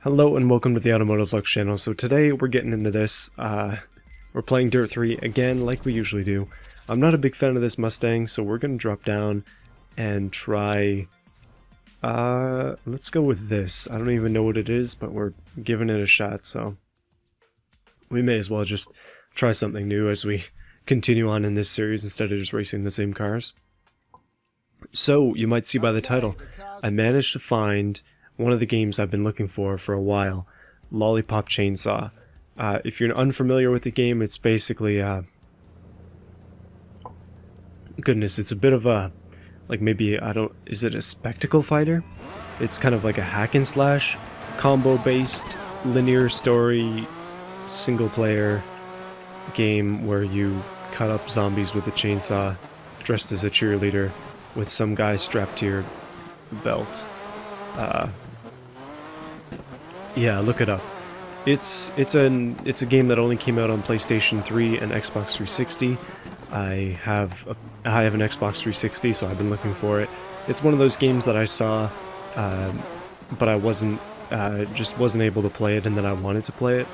Hello and welcome to the automotiveflux channel. So today we're getting into this. We're playing Dirt 3 again like we usually do. I'm not a big fan of this Mustang, so we're going to drop down and try... let's go with this. I don't even know what it is, but we're giving it a shot, so... we may as well just try something new as we continue on in this series instead of just racing the same cars. So, you might see by the title, I managed to find one of the games I've been looking for a while, Lollipop Chainsaw. If you're unfamiliar with the game, it's basically, goodness, it's a bit of a, like maybe, is it a spectacle fighter? It's kind of like a hack and slash, combo-based, linear story, single-player game where you cut up zombies with a chainsaw, dressed as a cheerleader, with some guy strapped to your belt. Yeah, look it up. It's a game that only came out on PlayStation 3 and Xbox 360. I have an Xbox 360, so I've been looking for it. It's one of those games that I saw, but I just wasn't able to play it, and then I wanted to play it.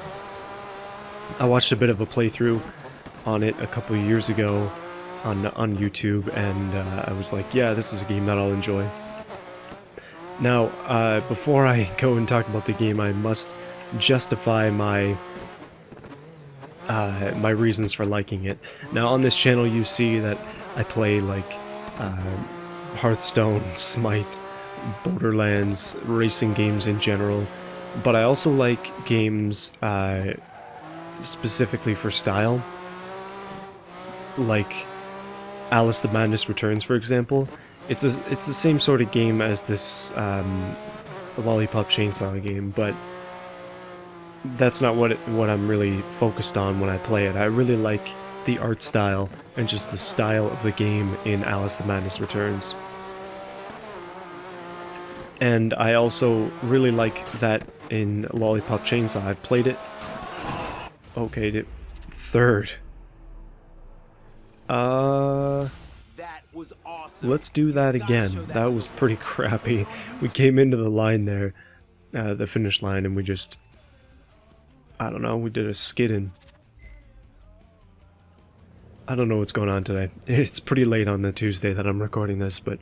I watched a bit of a playthrough on it a couple of years ago on YouTube, and I was like, yeah, this is a game that I'll enjoy. Now, before I go and talk about the game, I must justify my my reasons for liking it. Now, on this channel, you see that I play like Hearthstone, Smite, Borderlands, racing games in general, but I also like games specifically for style, like Alice the Madness Returns, for example. It's the same sort of game as this Lollipop Chainsaw game, but that's not what I'm really focused on when I play it. I really like the art style and just the style of the game in Alice the Madness Returns. And I also really like that in Lollipop Chainsaw. I've played it. Okay, third. Let's do that again. That was pretty crappy. We came into the line there, the finish line, and we just, I don't know, we did a skidding. I don't know what's going on today. It's pretty late on the Tuesday that I'm recording this, but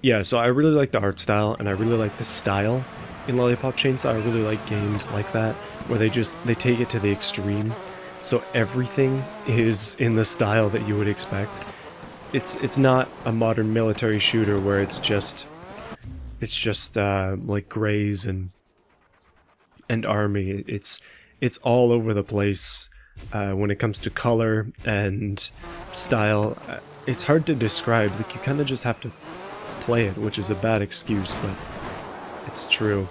yeah, so I really like the art style, and I really like the style in Lollipop Chainsaw. I really like games like that, where they take it to the extreme, so everything is in the style that you would expect. It's not a modern military shooter where it's just like grays and army. It's all over the place when it comes to color and style. It's hard to describe. Like, you kind of just have to play it, which is a bad excuse, but it's true.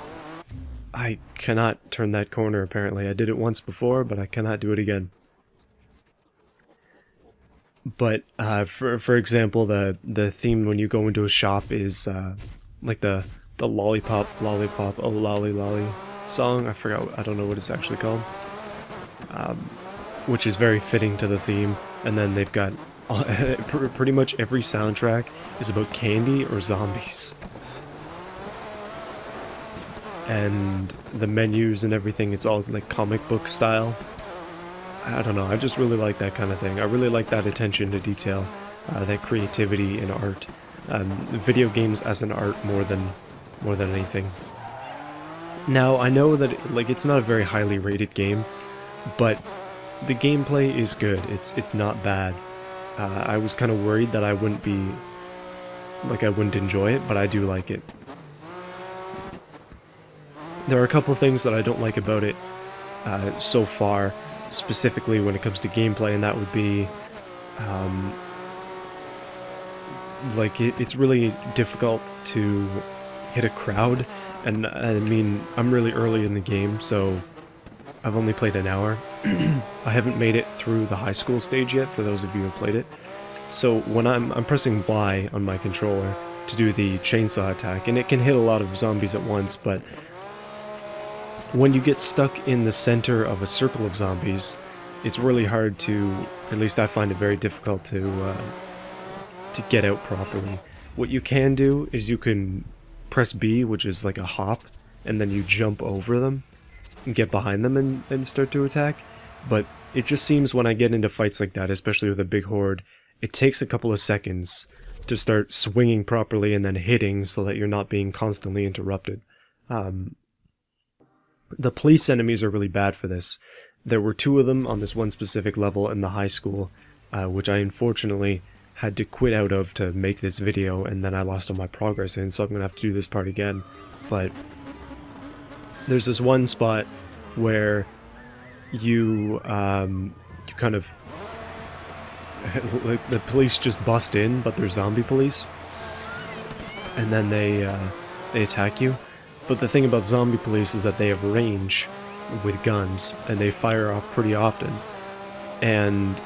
I cannot turn that corner, apparently. I did it once before, but I cannot do it again. But for example, the theme when you go into a shop is like the Lollipop, oh lolly lolly song. I don't know what it's actually called, which is very fitting to the theme. And then they've got pretty much every soundtrack is about candy or zombies, and the menus and everything, it's all like comic book style. I don't know, I just really like that kind of thing. I really like that attention to detail, that creativity in art. Video games as an art more than anything. Now, I know that it's not a very highly rated game, but the gameplay is good. It's not bad. I was kind of worried that I wouldn't enjoy it, but I do like it. There are a couple things that I don't like about it so far, specifically when it comes to gameplay, and that would be it's really difficult to hit a crowd. And I mean, I'm really early in the game, so I've only played an hour. I haven't made it through the high school stage yet, for those of you who have played it. So when I'm pressing Y on my controller to do the chainsaw attack, and it can hit a lot of zombies at once, but when you get stuck in the center of a circle of zombies, it's really hard to, at least I find it very difficult to get out properly. What you can do is you can press B, which is like a hop, and then you jump over them and get behind them and start to attack. But it just seems when I get into fights like that, especially with a big horde, it takes a couple of seconds to start swinging properly and then hitting so that you're not being constantly interrupted. The police enemies are really bad for this. There were 2 of them on this one specific level in the high school, which I unfortunately had to quit out of to make this video, and then I lost all my progress in, so I'm going to have to do this part again. But there's this one spot where you kind of... like the police just bust in, but they're zombie police. And then they attack you. But the thing about zombie police is that they have range with guns, and they fire off pretty often. And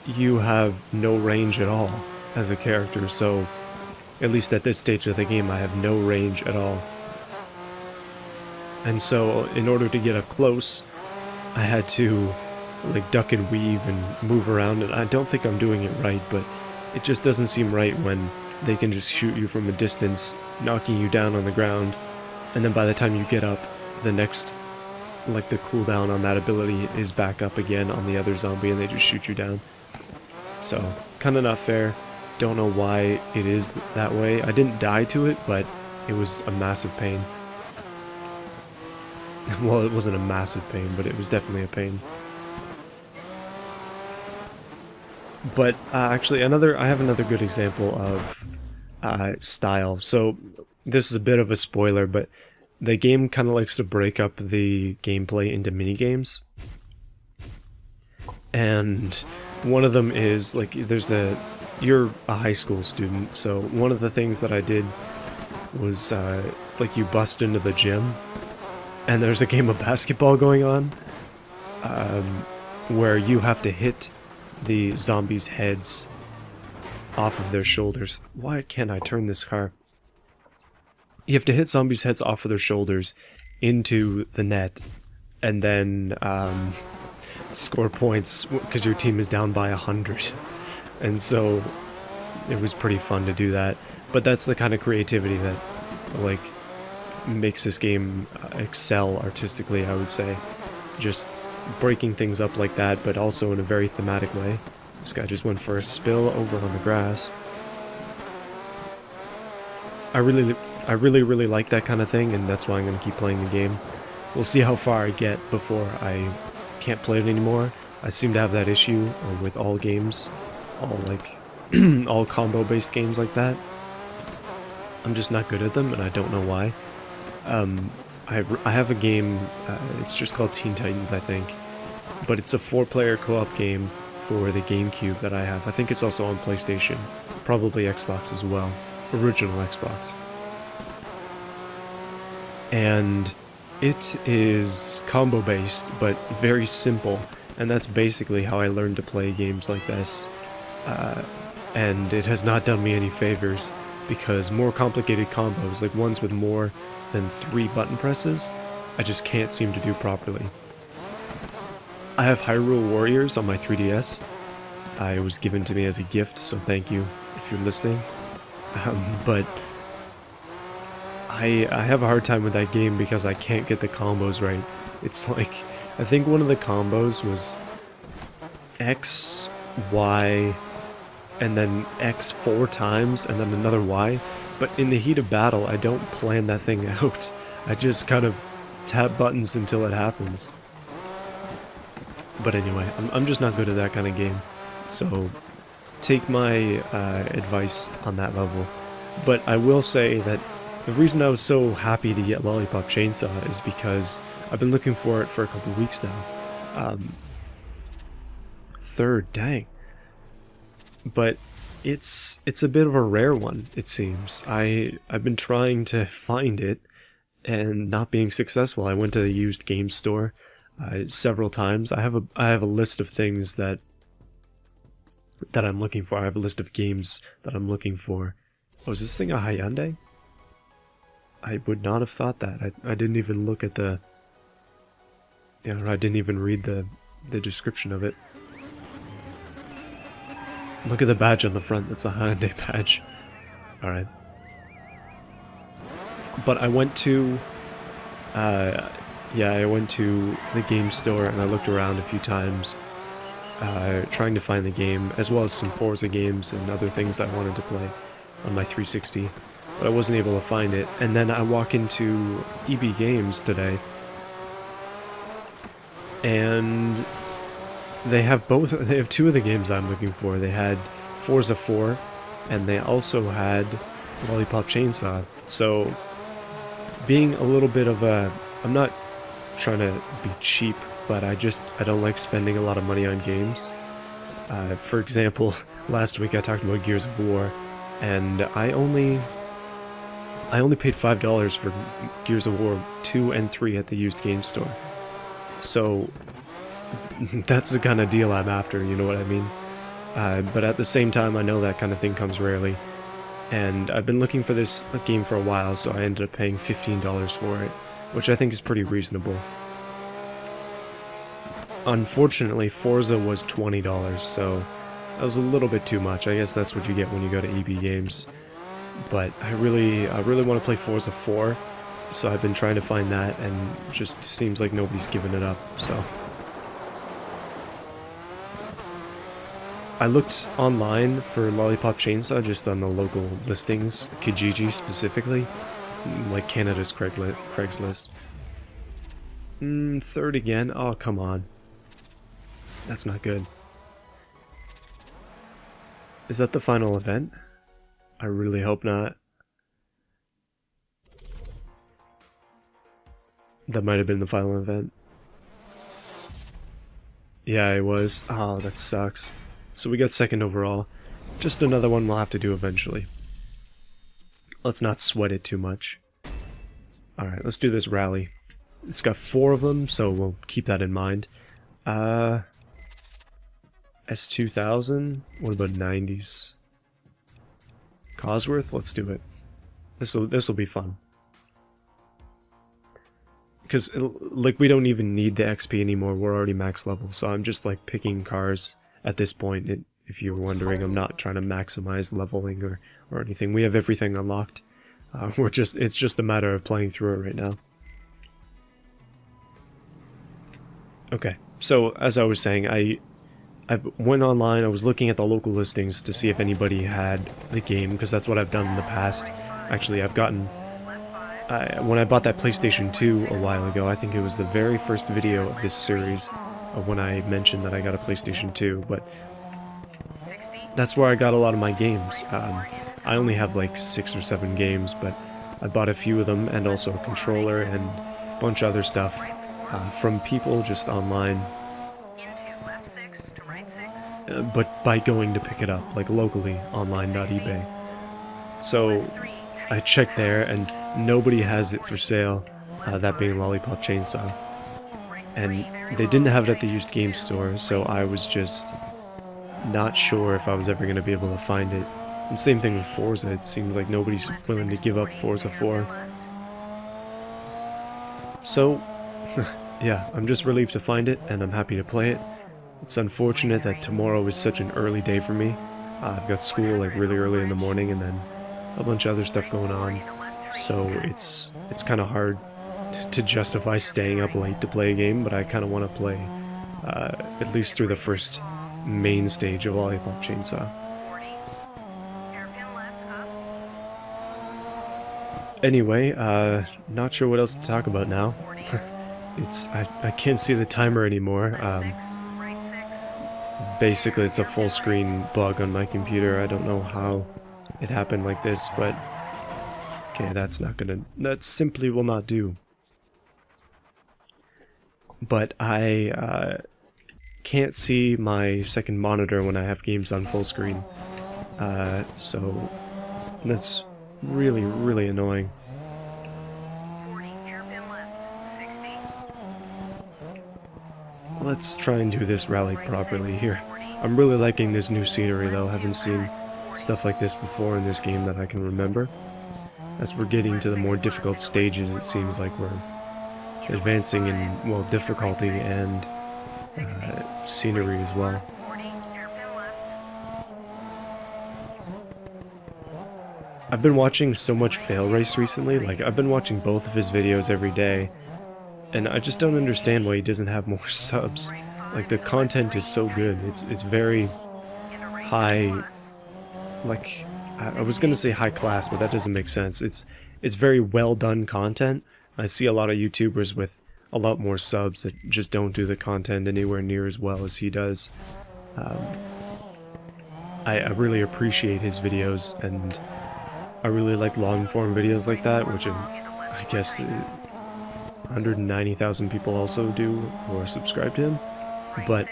you have no range at all as a character, so at least at this stage of the game I have no range at all. And so in order to get up close, I had to like duck and weave and move around, and I don't think I'm doing it right, but it just doesn't seem right when they can just shoot you from a distance, knocking you down on the ground, and then by the time you get up, the next, like the cooldown on that ability is back up again on the other zombie and they just shoot you down. So, kinda not fair. Don't know why it is that way. I didn't die to it, but it was a massive pain. Well, it wasn't a massive pain, but it was definitely a pain. But actually, I have another good example of style. So this is a bit of a spoiler, but the game kind of likes to break up the gameplay into minigames. And one of them is, like, you're a high school student, so one of the things that I did was, like, you bust into the gym, and there's a game of basketball going on, where you have to hit the zombies' heads off of their shoulders. Why can't I turn this car? You have to hit zombies' heads off of their shoulders into the net, and then score points because your team is down by 100. And so it was pretty fun to do that. But that's the kind of creativity that, like, makes this game excel artistically, I would say. Just breaking things up like that, but also in a very thematic way. This guy just went for a spill over on the grass. I really like that kind of thing, and that's why I'm going to keep playing the game. We'll see how far I get before I can't play it anymore. I seem to have that issue with all games, all like all combo-based games like that. I'm just not good at them, and I don't know why. I have a game, it's just called Teen Titans, I think, but it's a 4-player co-op game for the GameCube that I have. I think it's also on PlayStation, probably Xbox as well, original Xbox. And it is combo-based, but very simple, and that's basically how I learned to play games like this. And it has not done me any favors, because more complicated combos, like ones with more than 3 button presses, I just can't seem to do properly. I have Hyrule Warriors on my 3DS. It was given to me as a gift, so thank you if you're listening. But I have a hard time with that game because I can't get the combos right. It's like, I think one of the combos was X, Y, and then X 4 times, and then another Y. But in the heat of battle, I don't plan that thing out. I just kind of tap buttons until it happens. But anyway, I'm just not good at that kind of game. So take my advice on that level. But I will say that the reason I was so happy to get Lollipop Chainsaw is because I've been looking for it for a couple weeks now. Third, dang. But it's a bit of a rare one, it seems. I've been trying to find it and not being successful. I went to the used game store several times. I have a list of things that I'm looking for. I have a list of games that I'm looking for. Oh, is this thing a Hyundai? I would not have thought that. I didn't even look at the... Yeah, I didn't even read the description of it. Look at the badge on the front, that's a Hyundai badge. Alright. But I went to Yeah, I went to the game store and I looked around a few times, trying to find the game, as well as some Forza games and other things I wanted to play on my 360, but I wasn't able to find it. And then I walk into EB Games today, and they have two of the games I'm looking for. They had Forza 4, and they also had Lollipop Chainsaw. So, being a little bit of a... I'm not trying to be cheap, but I don't like spending a lot of money on games. For example, last week I talked about Gears of War, and I only paid $5 for Gears of War 2 and 3 at the used game store. So that's the kind of deal I'm after, you know what I mean? But at the same time, I know that kind of thing comes rarely, and I've been looking for this game for a while, so I ended up paying $15 for it, which I think is pretty reasonable. Unfortunately, Forza was $20, so that was a little bit too much. I guess that's what you get when you go to EB Games. But I really want to play Forza 4, so I've been trying to find that, and just seems like nobody's giving it up, so... I looked online for Lollipop Chainsaw just on the local listings, Kijiji specifically, like Canada's Craigslist. Third again? Oh, come on. That's not good. Is that the final event? I really hope not. That might have been the final event. Yeah, it was. Oh, that sucks. So we got second overall. Just another one we'll have to do eventually. Let's not sweat it too much. Alright, let's do this rally. It's got 4 of them, so we'll keep that in mind. S2000? What about 90s? Cosworth? Let's do it. This'll be fun. Because, like, we don't even need the XP anymore, we're already max level, so I'm just, like, picking cars at this point. If you're wondering, I'm not trying to maximize leveling or anything. We have everything unlocked. It's just a matter of playing through it right now. Okay, so, as I was saying, I went online, I was looking at the local listings to see if anybody had the game, because that's what I've done in the past. Actually, I've gotten... when I bought that PlayStation 2 a while ago, I think it was the very first video of this series when I mentioned that I got a PlayStation 2, but that's where I got a lot of my games. I only have like 6 or 7 games, but I bought a few of them, and also a controller and a bunch of other stuff from people just online. But by going to pick it up, like locally, online, not eBay. So I checked there, and nobody has it for sale, that being Lollipop Chainsaw. And they didn't have it at the used game store, so I was just not sure if I was ever going to be able to find it. And same thing with Forza, it seems like nobody's willing to give up Forza 4. So, yeah, I'm just relieved to find it, and I'm happy to play it. It's unfortunate that tomorrow is such an early day for me. I've got school like really early in the morning, and then a bunch of other stuff going on. So it's kind of hard to justify staying up late to play a game, but I kind of want to play at least through the first main stage of Lollipop Chainsaw. Anyway, not sure what else to talk about now. I can't see the timer anymore. Basically, it's a full screen bug on my computer. I don't know how it happened like this, but okay, that simply will not do. But I can't see my second monitor when I have games on full screen. So that's really, really annoying. Let's try and do this rally properly here. I'm really liking this new scenery though. I haven't seen stuff like this before in this game that I can remember. As we're getting to the more difficult stages, it seems like we're advancing in, well, difficulty and scenery as well. I've been watching so much Fail Race recently, like I've been watching both of his videos every day, and I just don't understand why he doesn't have more subs. Like, the content is so good. It's very high, like, I was gonna say high class, but that doesn't make sense. It's very well done content. I see a lot of YouTubers with a lot more subs that just don't do the content anywhere near as well as he does. I really appreciate his videos, and I really like long form videos like that, which I guess 190,000 people also do who are subscribed to him. But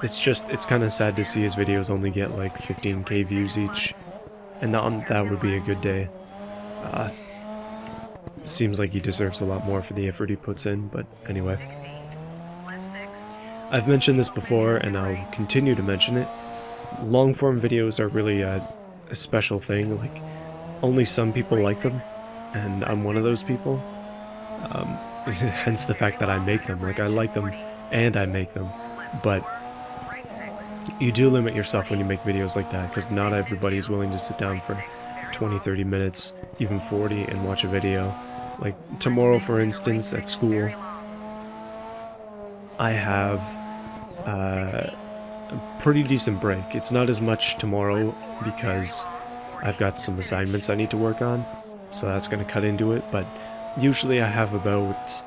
it's kind of sad to see his videos only get like 15k views each, and that would be a good day. Seems like he deserves a lot more for the effort he puts in, but anyway. I've mentioned this before, and I'll continue to mention it. Long-form videos are really a special thing. Like, only some people like them, and I'm one of those people. Hence the fact that I make them. Like, I like them, and I make them. But you do limit yourself when you make videos like that, because not everybody is willing to sit down for 20-30 minutes, even 40, and watch a video. Like, tomorrow, for instance, at school, I have a pretty decent break. It's not as much tomorrow because I've got some assignments I need to work on, so that's going to cut into it, but usually I have about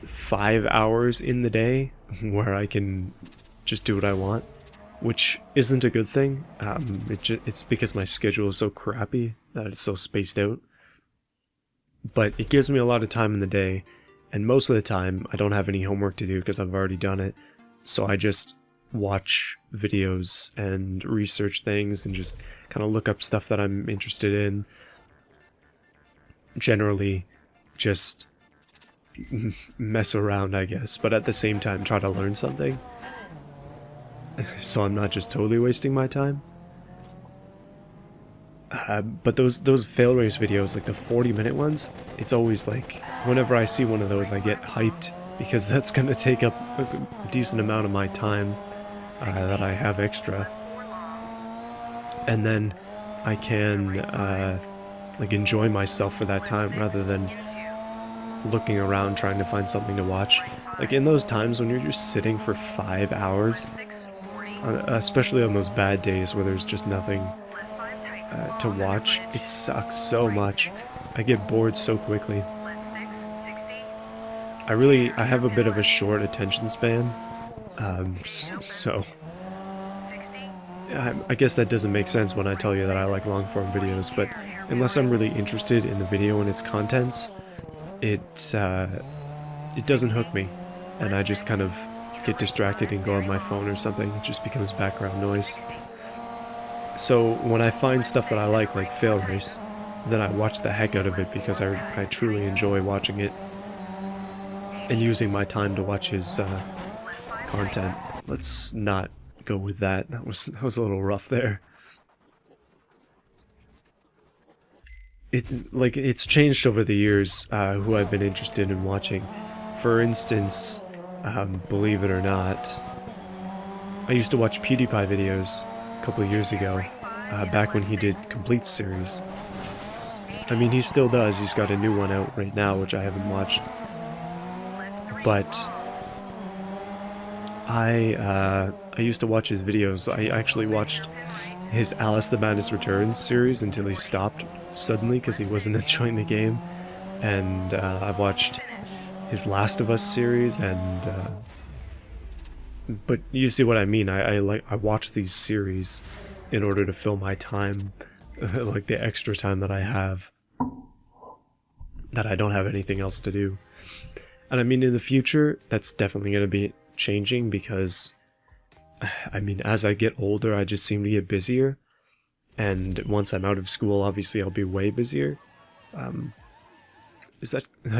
5 hours in the day where I can just do what I want, which isn't a good thing. It's because my schedule is so crappy that it's so spaced out. But it gives me a lot of time in the day, and most of the time I don't have any homework to do because I've already done it, so I just watch videos and research things and just kind of look up stuff that I'm interested in. Generally, just mess around, I guess, but at the same time try to learn something, so I'm not just totally wasting my time. But those fail race videos, like the 40-minute ones, it's always like, whenever I see one of those, I get hyped, because that's going to take up a decent amount of my time that I have extra. And then I can like enjoy myself for that time rather than looking around trying to find something to watch. Like, in those times when you're just sitting for 5 hours, especially on those bad days where there's just nothing to watch, it sucks so much. I get bored so quickly. I have a bit of a short attention span, so I guess that doesn't make sense when I tell you that I like long form videos, but unless I'm really interested in the video and its contents, it doesn't hook me, and I just kind of get distracted and go on my phone or something. It just becomes background noise. So when I find stuff that I like Fail Race, then I watch the heck out of it because I truly enjoy watching it and using my time to watch his content. Let's not go with that. That was a little rough there. It's changed over the years who I've been interested in watching. For instance, believe it or not, I used to watch PewDiePie videos a couple of years ago, back when he did Complete series. I mean, he still does. He's got a new one out right now, which I haven't watched. But I used to watch his videos. I actually watched his Alice the Madness Returns series until he stopped suddenly because he wasn't enjoying the game. And I've watched his Last of Us series, and but you see what I mean. I watch these series in order to fill my time, like the extra time that I have, that I don't have anything else to do. And I mean, in the future, that's definitely going to be changing because, I mean, as I get older, I just seem to get busier. And once I'm out of school, obviously I'll be way busier. I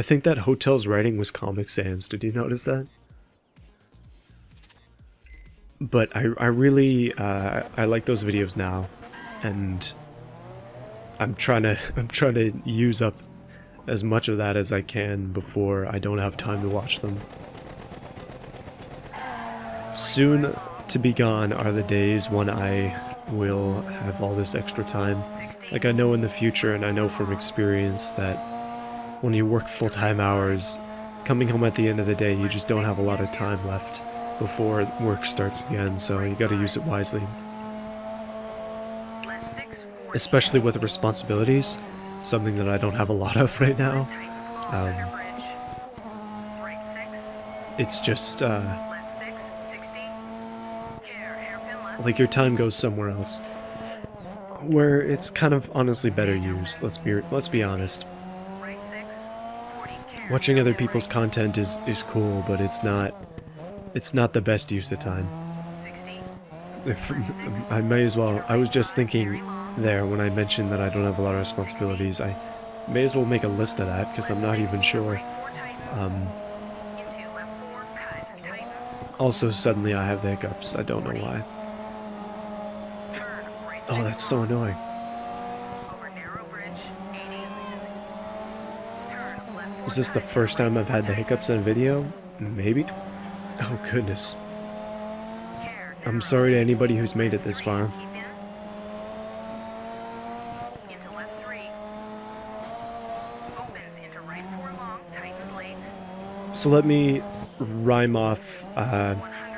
think that Hotel's writing was Comic Sans. Did you notice that? But I really I like those videos now, and I'm trying to use up as much of that as I can before I don't have time to watch them. Soon to be gone are the days when I will have all this extra time. Like, I know in the future, and I know from experience, that when you work full-time hours, coming home at the end of the day, you just don't have a lot of time left before work starts again, so you gotta use it wisely. Especially with responsibilities, something that I don't have a lot of right now. It's just, like your time goes somewhere else, where it's kind of honestly better used. Let's be honest. Watching other people's content is cool, but it's not the best use of time. I may as well. I was just thinking there when I mentioned that I don't have a lot of responsibilities. I may as well make a list of that because I'm not even sure. Also, suddenly I have the hiccups. I don't know why. Oh, that's so annoying. Is this the first time I've had the hiccups in a video? Maybe? Oh, goodness. I'm sorry to anybody who's made it this far. So let me rhyme off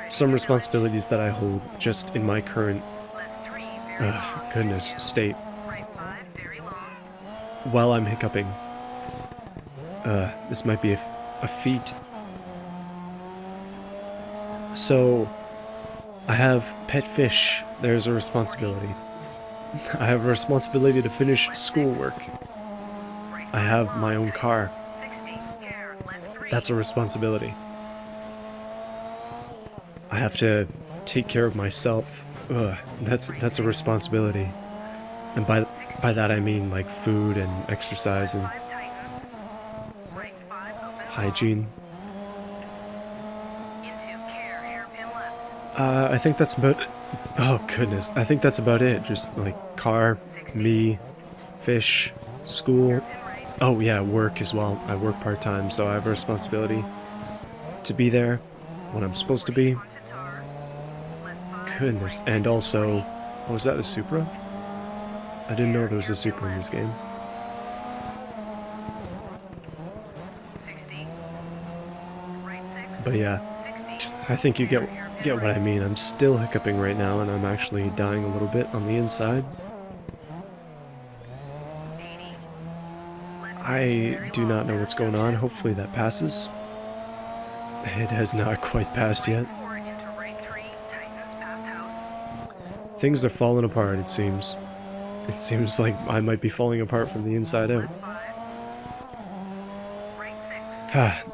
some responsibilities that I hold just in my current goodness state while I'm hiccuping. This might be a feat. So I have pet fish. There's a responsibility. I have a responsibility to finish schoolwork. I have my own car. That's a responsibility. I have to take care of myself. That's a responsibility. And by that I mean like food and exercise and hygiene. I think that's about... Oh goodness, I think that's about it. Just like car, me, fish, school. Oh yeah, work as well. I work part-time, so I have a responsibility to be there when I'm supposed to be. Goodness, and also... Oh, was that a Supra? I didn't know there was a Supra in this game. But yeah, I think you get what I mean. I'm still hiccuping right now, and I'm actually dying a little bit on the inside. I do not know what's going on. Hopefully that passes. It has not quite passed yet. Things are falling apart, it seems. It seems like I might be falling apart from the inside out.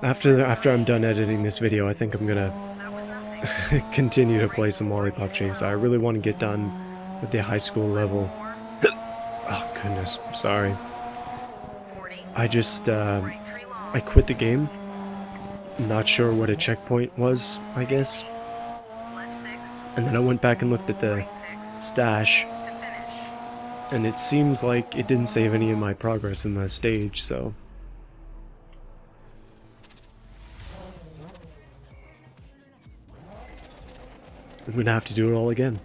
After I'm done editing this video, I think I'm gonna continue to play some Lollipop Chainsaw. I really want to get done with the high school level. Oh goodness, sorry. I just, I quit the game. Not sure what a checkpoint was, I guess. And then I went back and looked at the stash. And it seems like it didn't save any of my progress in that stage, so... I'm gonna have to do it all again.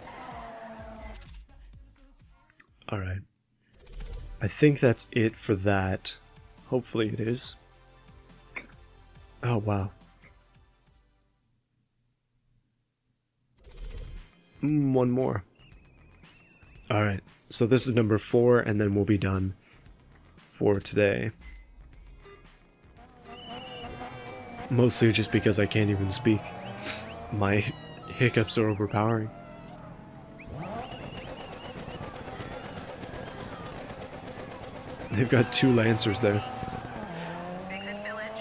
Alright. I think that's it for that. Hopefully it is. Oh, wow. One more. Alright, so this is number 4, and then we'll be done for today. Mostly just because I can't even speak. My hiccups are overpowering. They've got 2 Lancers there.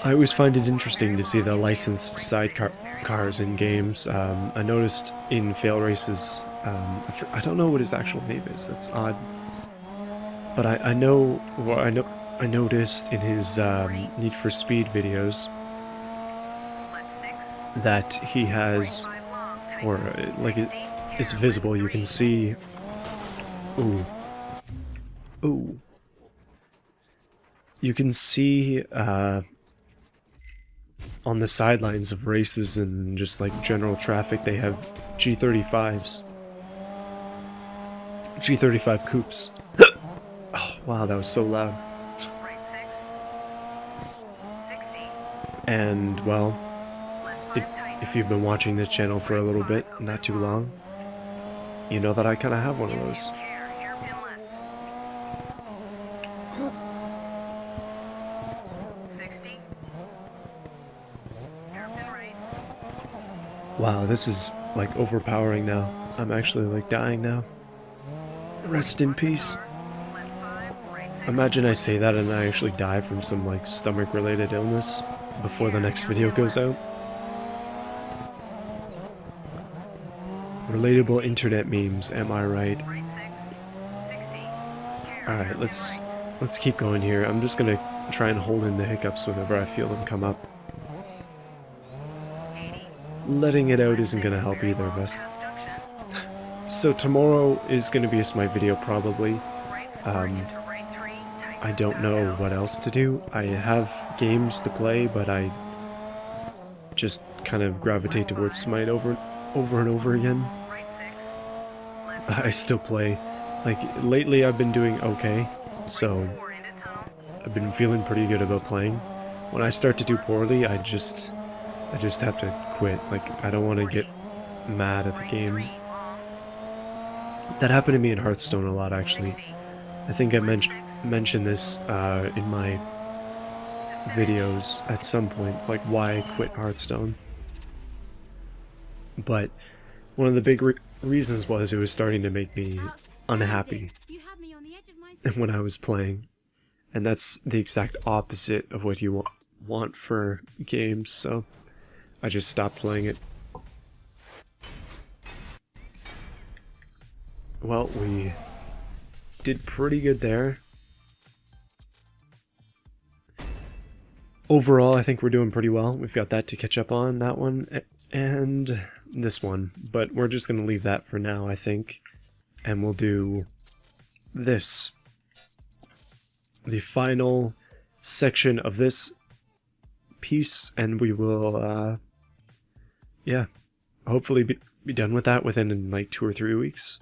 I always find it interesting to see the licensed sidecars in games. I noticed in Fail Race's... I don't know what his actual name is, that's odd. But I noticed in his Need for Speed videos that he has... Or, like, it's visible, you can see... Ooh. Ooh. You can see, on the sidelines of races and just, like, general traffic, they have G35s. G35 coupes. Oh, wow, that was so loud. And, well, if you've been watching this channel for a little bit, not too long, you know that I kind of have one of those. Wow, this is like overpowering now. I'm actually like dying now. Rest in peace. Imagine I say that and I actually die from some like stomach related illness before the next video goes out. Relatable internet memes, am I right? Alright, let's keep going here. I'm just gonna try and hold in the hiccups whenever I feel them come up. Letting it out isn't gonna help either of us. So tomorrow is gonna be a smite video probably. I don't know what else to do. I have games to play, but I just kind of gravitate towards smite over and over again. I still play. Like, lately I've been doing okay, so I've been feeling pretty good about playing. When I start to do poorly, I just have to quit. Like, I don't want to get mad at the game. That happened to me in Hearthstone a lot, actually. I think I mentioned this in my videos at some point, like why I quit Hearthstone. But one of the big reasons was it was starting to make me unhappy when I was playing. And that's the exact opposite of what you want for games, so I just stopped playing it. Well, we did pretty good there. Overall, I think we're doing pretty well. We've got that to catch up on, that one, and this one. But we're just going to leave that for now, I think. And we'll do this. The final section of this piece, and we will, yeah, hopefully be done with that within like 2 or 3 weeks.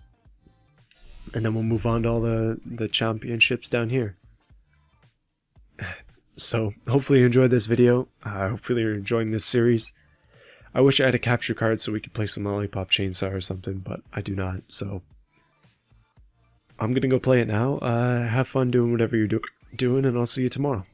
And then we'll move on to all the championships down here. So, hopefully you enjoyed this video. Hopefully you're enjoying this series. I wish I had a capture card so we could play some Lollipop Chainsaw or something, but I do not, so I'm gonna go play it now. Have fun doing whatever you're doing, and I'll see you tomorrow.